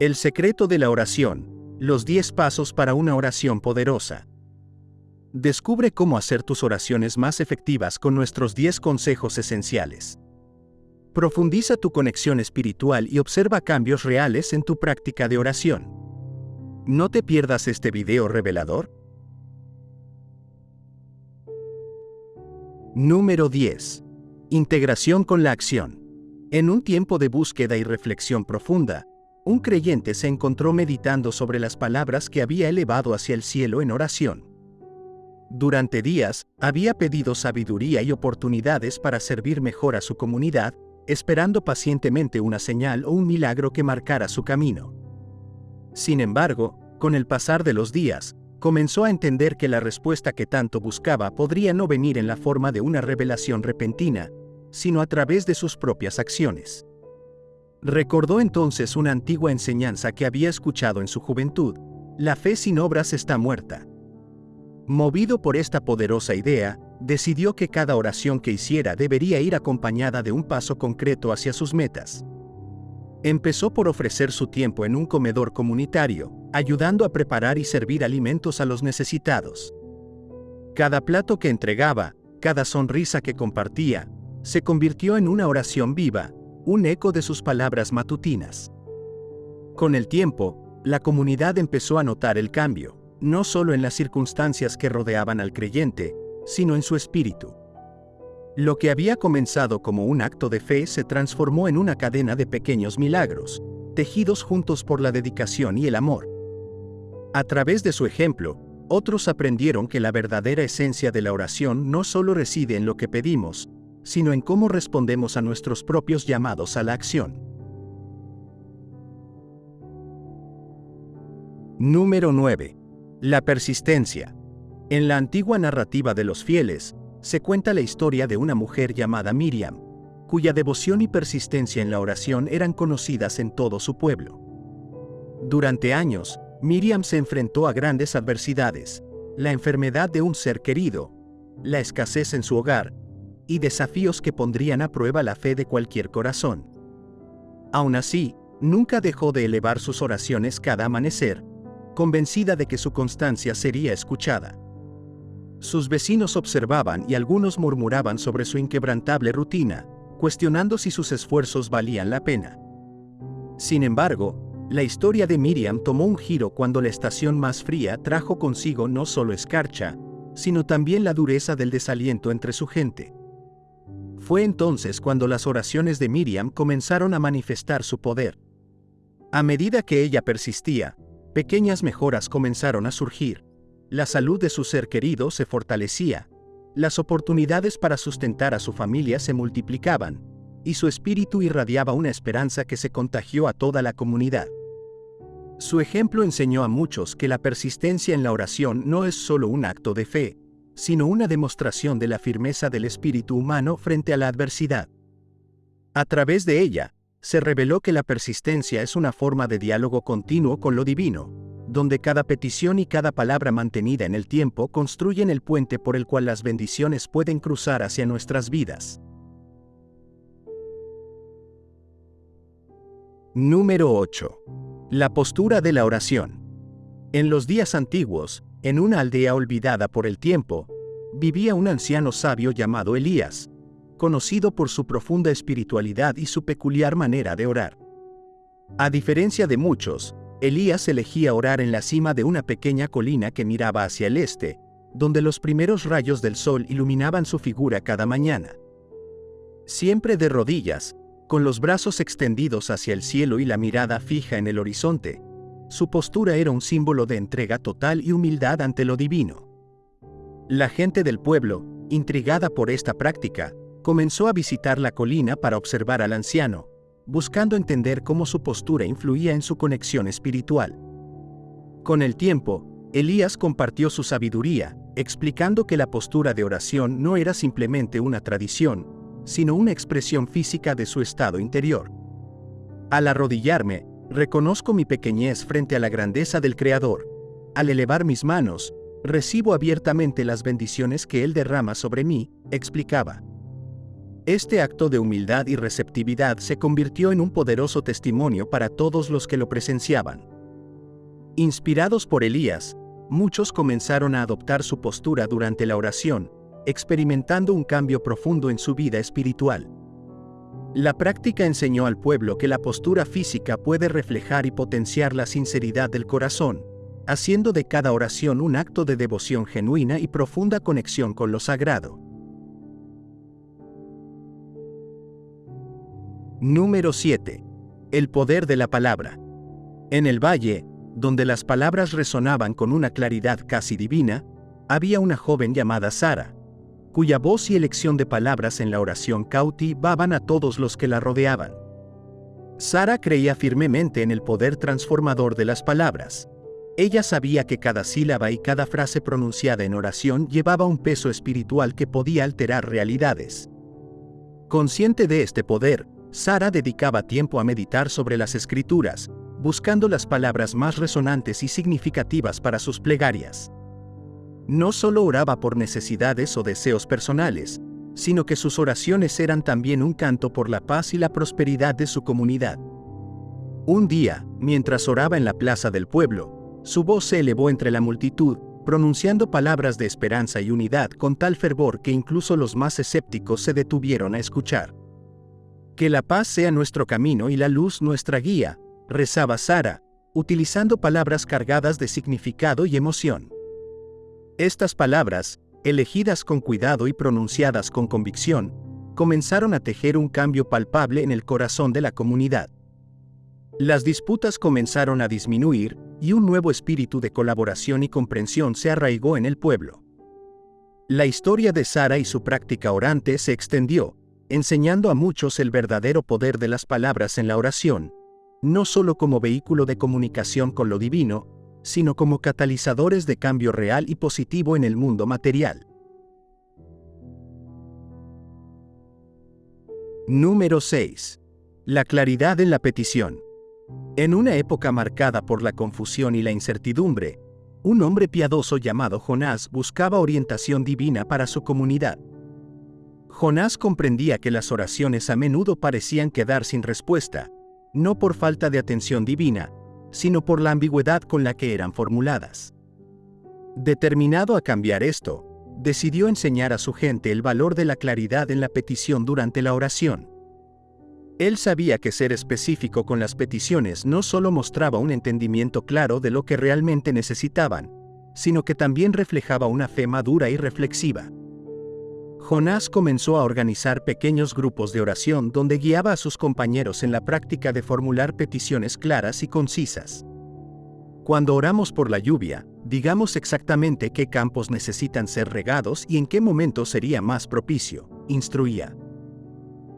El secreto de la oración. Los 10 pasos para una oración poderosa. Descubre cómo hacer tus oraciones más efectivas con nuestros 10 consejos esenciales. Profundiza tu conexión espiritual y observa cambios reales en tu práctica de oración. No te pierdas este video revelador. Número 10. Integración con la acción. En un tiempo de búsqueda y reflexión profunda, un creyente se encontró meditando sobre las palabras que había elevado hacia el cielo en oración. Durante días, había pedido sabiduría y oportunidades para servir mejor a su comunidad, esperando pacientemente una señal o un milagro que marcara su camino. Sin embargo, con el pasar de los días, comenzó a entender que la respuesta que tanto buscaba podría no venir en la forma de una revelación repentina, sino a través de sus propias acciones. Recordó entonces una antigua enseñanza que había escuchado en su juventud: la fe sin obras está muerta. Movido por esta poderosa idea, decidió que cada oración que hiciera debería ir acompañada de un paso concreto hacia sus metas. Empezó por ofrecer su tiempo en un comedor comunitario, ayudando a preparar y servir alimentos a los necesitados. Cada plato que entregaba, cada sonrisa que compartía, se convirtió en una oración viva, un eco de sus palabras matutinas. Con el tiempo, la comunidad empezó a notar el cambio, no solo en las circunstancias que rodeaban al creyente, sino en su espíritu. Lo que había comenzado como un acto de fe se transformó en una cadena de pequeños milagros, tejidos juntos por la dedicación y el amor. A través de su ejemplo, otros aprendieron que la verdadera esencia de la oración no solo reside en lo que pedimos, sino en cómo respondemos a nuestros propios llamados a la acción. Número 9. La persistencia. En la antigua narrativa de los fieles, se cuenta la historia de una mujer llamada Miriam, cuya devoción y persistencia en la oración eran conocidas en todo su pueblo. Durante años, Miriam se enfrentó a grandes adversidades: la enfermedad de un ser querido, la escasez en su hogar, y desafíos que pondrían a prueba la fe de cualquier corazón. Aún así, nunca dejó de elevar sus oraciones cada amanecer, convencida de que su constancia sería escuchada. Sus vecinos observaban y algunos murmuraban sobre su inquebrantable rutina, cuestionando si sus esfuerzos valían la pena. Sin embargo, la historia de Miriam tomó un giro cuando la estación más fría trajo consigo no solo escarcha, sino también la dureza del desaliento entre su gente. Fue entonces cuando las oraciones de Miriam comenzaron a manifestar su poder. A medida que ella persistía, pequeñas mejoras comenzaron a surgir. La salud de su ser querido se fortalecía, las oportunidades para sustentar a su familia se multiplicaban, y su espíritu irradiaba una esperanza que se contagió a toda la comunidad. Su ejemplo enseñó a muchos que la persistencia en la oración no es solo un acto de fe, sino una demostración de la firmeza del espíritu humano frente a la adversidad. A través de ella, se reveló que la persistencia es una forma de diálogo continuo con lo divino, donde cada petición y cada palabra mantenida en el tiempo construyen el puente por el cual las bendiciones pueden cruzar hacia nuestras vidas. Número 8. La postura de la oración. En los días antiguos, en una aldea olvidada por el tiempo, vivía un anciano sabio llamado Elías, conocido por su profunda espiritualidad y su peculiar manera de orar. A diferencia de muchos, Elías elegía orar en la cima de una pequeña colina que miraba hacia el este, donde los primeros rayos del sol iluminaban su figura cada mañana. Siempre de rodillas, con los brazos extendidos hacia el cielo y la mirada fija en el horizonte, su postura era un símbolo de entrega total y humildad ante lo divino. La gente del pueblo, intrigada por esta práctica, comenzó a visitar la colina para observar al anciano, buscando entender cómo su postura influía en su conexión espiritual. Con el tiempo, Elías compartió su sabiduría, explicando que la postura de oración no era simplemente una tradición, sino una expresión física de su estado interior. Al arrodillarme, reconozco mi pequeñez frente a la grandeza del Creador. Al elevar mis manos, recibo abiertamente las bendiciones que Él derrama sobre mí, explicaba. Este acto de humildad y receptividad se convirtió en un poderoso testimonio para todos los que lo presenciaban. Inspirados por Elías, muchos comenzaron a adoptar su postura durante la oración, experimentando un cambio profundo en su vida espiritual. La práctica enseñó al pueblo que la postura física puede reflejar y potenciar la sinceridad del corazón, haciendo de cada oración un acto de devoción genuina y profunda conexión con lo sagrado. Número 7. El poder de la palabra. En el valle, donde las palabras resonaban con una claridad casi divina, había una joven llamada Sara, cuya voz y elección de palabras en la oración cautivaban a todos los que la rodeaban. Sara creía firmemente en el poder transformador de las palabras. Ella sabía que cada sílaba y cada frase pronunciada en oración llevaba un peso espiritual que podía alterar realidades. Consciente de este poder, Sara dedicaba tiempo a meditar sobre las Escrituras, buscando las palabras más resonantes y significativas para sus plegarias. No solo oraba por necesidades o deseos personales, sino que sus oraciones eran también un canto por la paz y la prosperidad de su comunidad. Un día, mientras oraba en la plaza del pueblo, su voz se elevó entre la multitud, pronunciando palabras de esperanza y unidad con tal fervor que incluso los más escépticos se detuvieron a escuchar. «Que la paz sea nuestro camino y la luz nuestra guía», rezaba Sara, utilizando palabras cargadas de significado y emoción. Estas palabras, elegidas con cuidado y pronunciadas con convicción, comenzaron a tejer un cambio palpable en el corazón de la comunidad. Las disputas comenzaron a disminuir y un nuevo espíritu de colaboración y comprensión se arraigó en el pueblo. La historia de Sara y su práctica orante se extendió, enseñando a muchos el verdadero poder de las palabras en la oración, no solo como vehículo de comunicación con lo divino, sino como catalizadores de cambio real y positivo en el mundo material. Número 6. La claridad en la petición. En una época marcada por la confusión y la incertidumbre, un hombre piadoso llamado Jonás buscaba orientación divina para su comunidad. Jonás comprendía que las oraciones a menudo parecían quedar sin respuesta, no por falta de atención divina, sino por la ambigüedad con la que eran formuladas. Determinado a cambiar esto, decidió enseñar a su gente el valor de la claridad en la petición durante la oración. Él sabía que ser específico con las peticiones no solo mostraba un entendimiento claro de lo que realmente necesitaban, sino que también reflejaba una fe madura y reflexiva. Jonás comenzó a organizar pequeños grupos de oración donde guiaba a sus compañeros en la práctica de formular peticiones claras y concisas. Cuando oramos por la lluvia, digamos exactamente qué campos necesitan ser regados y en qué momento sería más propicio, instruía.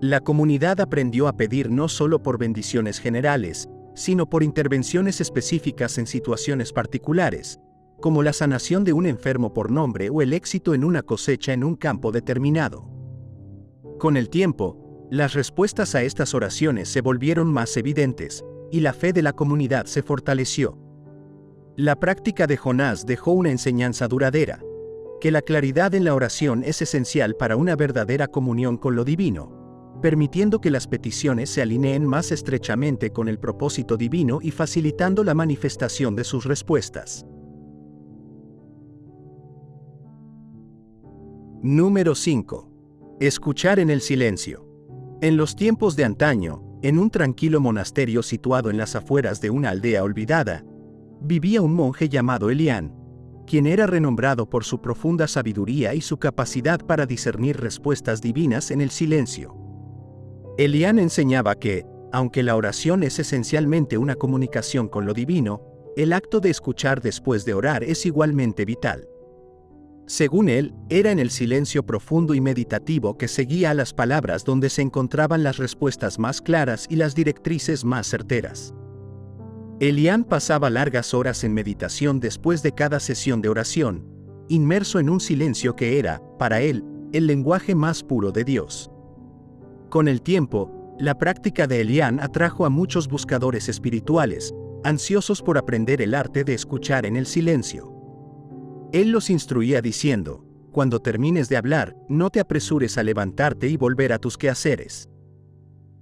La comunidad aprendió a pedir no solo por bendiciones generales, sino por intervenciones específicas en situaciones particulares, como la sanación de un enfermo por nombre o el éxito en una cosecha en un campo determinado. Con el tiempo, las respuestas a estas oraciones se volvieron más evidentes, y la fe de la comunidad se fortaleció. La práctica de Jonás dejó una enseñanza duradera, que la claridad en la oración es esencial para una verdadera comunión con lo divino, permitiendo que las peticiones se alineen más estrechamente con el propósito divino y facilitando la manifestación de sus respuestas. Número 5. Escuchar en el silencio. En los tiempos de antaño, en un tranquilo monasterio situado en las afueras de una aldea olvidada, vivía un monje llamado Elián, quien era renombrado por su profunda sabiduría y su capacidad para discernir respuestas divinas en el silencio. Elián enseñaba que, aunque la oración es esencialmente una comunicación con lo divino, el acto de escuchar después de orar es igualmente vital. Según él, era en el silencio profundo y meditativo que seguía a las palabras donde se encontraban las respuestas más claras y las directrices más certeras. Elián pasaba largas horas en meditación después de cada sesión de oración, inmerso en un silencio que era, para él, el lenguaje más puro de Dios. Con el tiempo, la práctica de Elián atrajo a muchos buscadores espirituales, ansiosos por aprender el arte de escuchar en el silencio. Él los instruía diciendo: Cuando termines de hablar, no te apresures a levantarte y volver a tus quehaceres.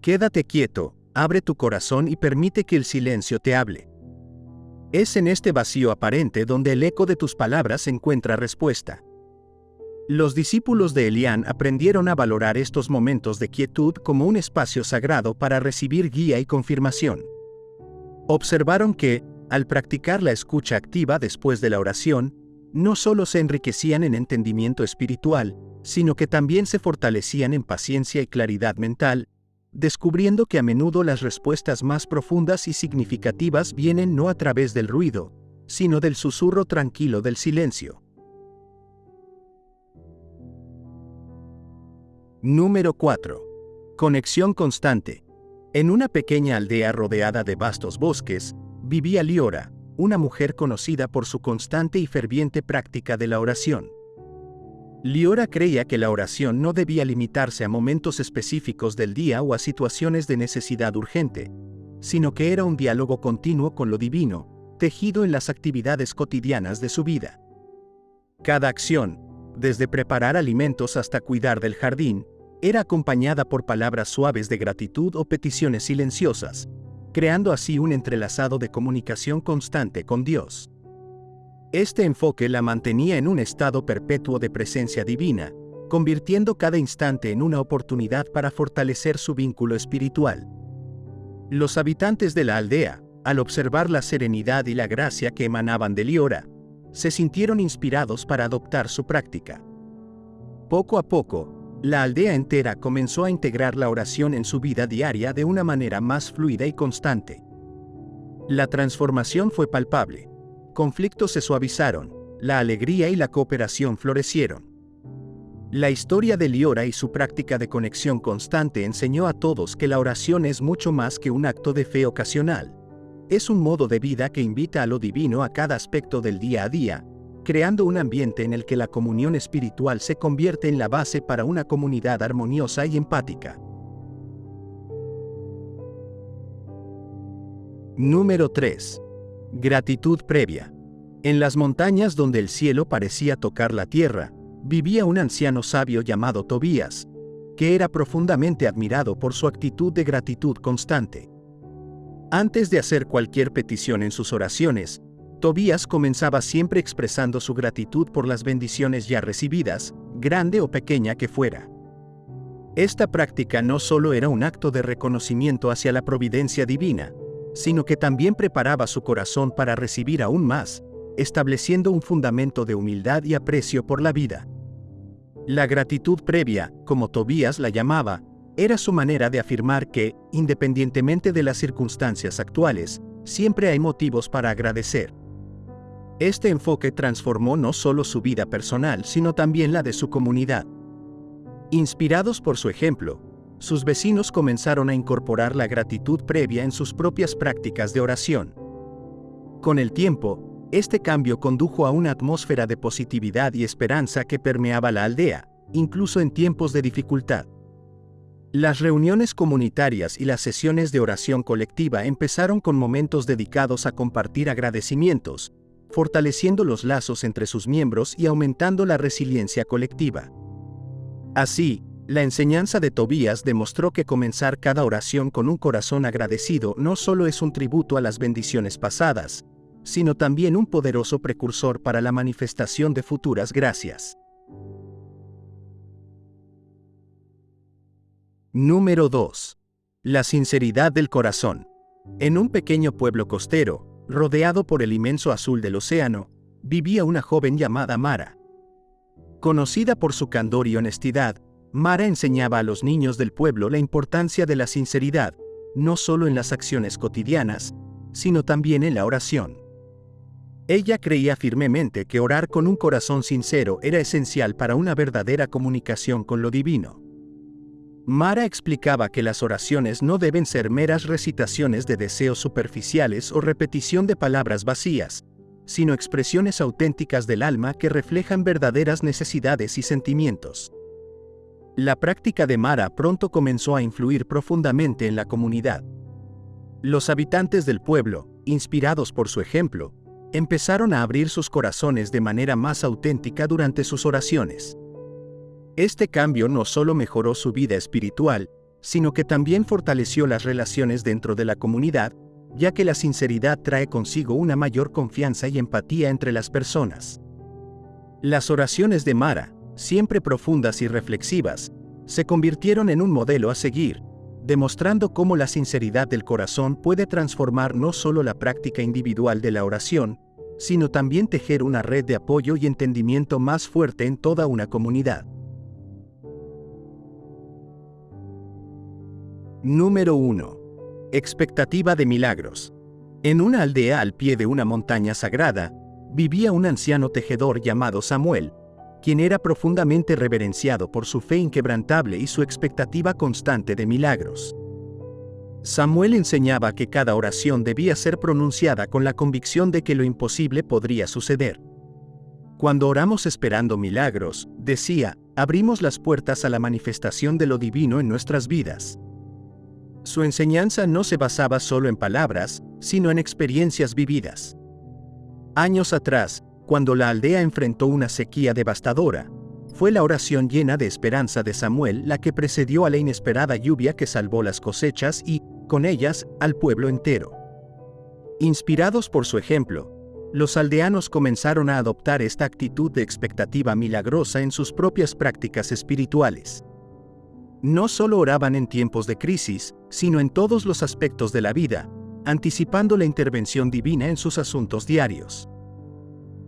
Quédate quieto, abre tu corazón y permite que el silencio te hable. Es en este vacío aparente donde el eco de tus palabras encuentra respuesta. Los discípulos de Elián aprendieron a valorar estos momentos de quietud como un espacio sagrado para recibir guía y confirmación. Observaron que, al practicar la escucha activa después de la oración, no solo se enriquecían en entendimiento espiritual, sino que también se fortalecían en paciencia y claridad mental, descubriendo que a menudo las respuestas más profundas y significativas vienen no a través del ruido, sino del susurro tranquilo del silencio. Número 4. Conexión constante. En una pequeña aldea rodeada de vastos bosques, vivía Liora, una mujer conocida por su constante y ferviente práctica de la oración. Liora creía que la oración no debía limitarse a momentos específicos del día o a situaciones de necesidad urgente, sino que era un diálogo continuo con lo divino, tejido en las actividades cotidianas de su vida. Cada acción, desde preparar alimentos hasta cuidar del jardín, era acompañada por palabras suaves de gratitud o peticiones silenciosas, creando así un entrelazado de comunicación constante con Dios. Este enfoque la mantenía en un estado perpetuo de presencia divina, convirtiendo cada instante en una oportunidad para fortalecer su vínculo espiritual. Los habitantes de la aldea, al observar la serenidad y la gracia que emanaban de Liora, se sintieron inspirados para adoptar su práctica. Poco a poco, la aldea entera comenzó a integrar la oración en su vida diaria de una manera más fluida y constante. La transformación fue palpable. Conflictos se suavizaron, la alegría y la cooperación florecieron. La historia de Liora y su práctica de conexión constante enseñó a todos que la oración es mucho más que un acto de fe ocasional. Es un modo de vida que invita a lo divino a cada aspecto del día a día, creando un ambiente en el que la comunión espiritual se convierte en la base para una comunidad armoniosa y empática. Número 3. Gratitud previa. En las montañas donde el cielo parecía tocar la tierra, vivía un anciano sabio llamado Tobías, que era profundamente admirado por su actitud de gratitud constante. Antes de hacer cualquier petición en sus oraciones, Tobías comenzaba siempre expresando su gratitud por las bendiciones ya recibidas, grande o pequeña que fuera. Esta práctica no solo era un acto de reconocimiento hacia la providencia divina, sino que también preparaba su corazón para recibir aún más, estableciendo un fundamento de humildad y aprecio por la vida. La gratitud previa, como Tobías la llamaba, era su manera de afirmar que, independientemente de las circunstancias actuales, siempre hay motivos para agradecer. Este enfoque transformó no solo su vida personal, sino también la de su comunidad. Inspirados por su ejemplo, sus vecinos comenzaron a incorporar la gratitud previa en sus propias prácticas de oración. Con el tiempo, este cambio condujo a una atmósfera de positividad y esperanza que permeaba la aldea, incluso en tiempos de dificultad. Las reuniones comunitarias y las sesiones de oración colectiva empezaron con momentos dedicados a compartir agradecimientos, fortaleciendo los lazos entre sus miembros y aumentando la resiliencia colectiva. Así, la enseñanza de Tobías demostró que comenzar cada oración con un corazón agradecido no solo es un tributo a las bendiciones pasadas, sino también un poderoso precursor para la manifestación de futuras gracias. Número 2. La sinceridad del corazón. En un pequeño pueblo costero, rodeado por el inmenso azul del océano, vivía una joven llamada Mara. Conocida por su candor y honestidad, Mara enseñaba a los niños del pueblo la importancia de la sinceridad, no solo en las acciones cotidianas, sino también en la oración. Ella creía firmemente que orar con un corazón sincero era esencial para una verdadera comunicación con lo divino. Mara explicaba que las oraciones no deben ser meras recitaciones de deseos superficiales o repetición de palabras vacías, sino expresiones auténticas del alma que reflejan verdaderas necesidades y sentimientos. La práctica de Mara pronto comenzó a influir profundamente en la comunidad. Los habitantes del pueblo, inspirados por su ejemplo, empezaron a abrir sus corazones de manera más auténtica durante sus oraciones. Este cambio no solo mejoró su vida espiritual, sino que también fortaleció las relaciones dentro de la comunidad, ya que la sinceridad trae consigo una mayor confianza y empatía entre las personas. Las oraciones de Mara, siempre profundas y reflexivas, se convirtieron en un modelo a seguir, demostrando cómo la sinceridad del corazón puede transformar no solo la práctica individual de la oración, sino también tejer una red de apoyo y entendimiento más fuerte en toda una comunidad. Número 1. Expectativa de milagros. En una aldea al pie de una montaña sagrada, vivía un anciano tejedor llamado Samuel, quien era profundamente reverenciado por su fe inquebrantable y su expectativa constante de milagros. Samuel enseñaba que cada oración debía ser pronunciada con la convicción de que lo imposible podría suceder. Cuando oramos esperando milagros, decía, abrimos las puertas a la manifestación de lo divino en nuestras vidas. Su enseñanza no se basaba solo en palabras, sino en experiencias vividas. Años atrás, cuando la aldea enfrentó una sequía devastadora, fue la oración llena de esperanza de Samuel la que precedió a la inesperada lluvia que salvó las cosechas y, con ellas, al pueblo entero. Inspirados por su ejemplo, los aldeanos comenzaron a adoptar esta actitud de expectativa milagrosa en sus propias prácticas espirituales. No solo oraban en tiempos de crisis, sino en todos los aspectos de la vida, anticipando la intervención divina en sus asuntos diarios.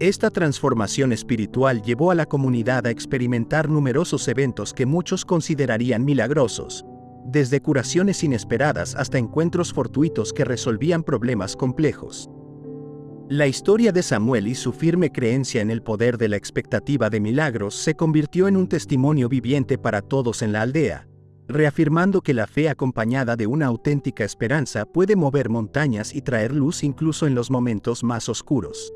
Esta transformación espiritual llevó a la comunidad a experimentar numerosos eventos que muchos considerarían milagrosos, desde curaciones inesperadas hasta encuentros fortuitos que resolvían problemas complejos. La historia de Samuel y su firme creencia en el poder de la expectativa de milagros se convirtió en un testimonio viviente para todos en la aldea, reafirmando que la fe acompañada de una auténtica esperanza puede mover montañas y traer luz incluso en los momentos más oscuros.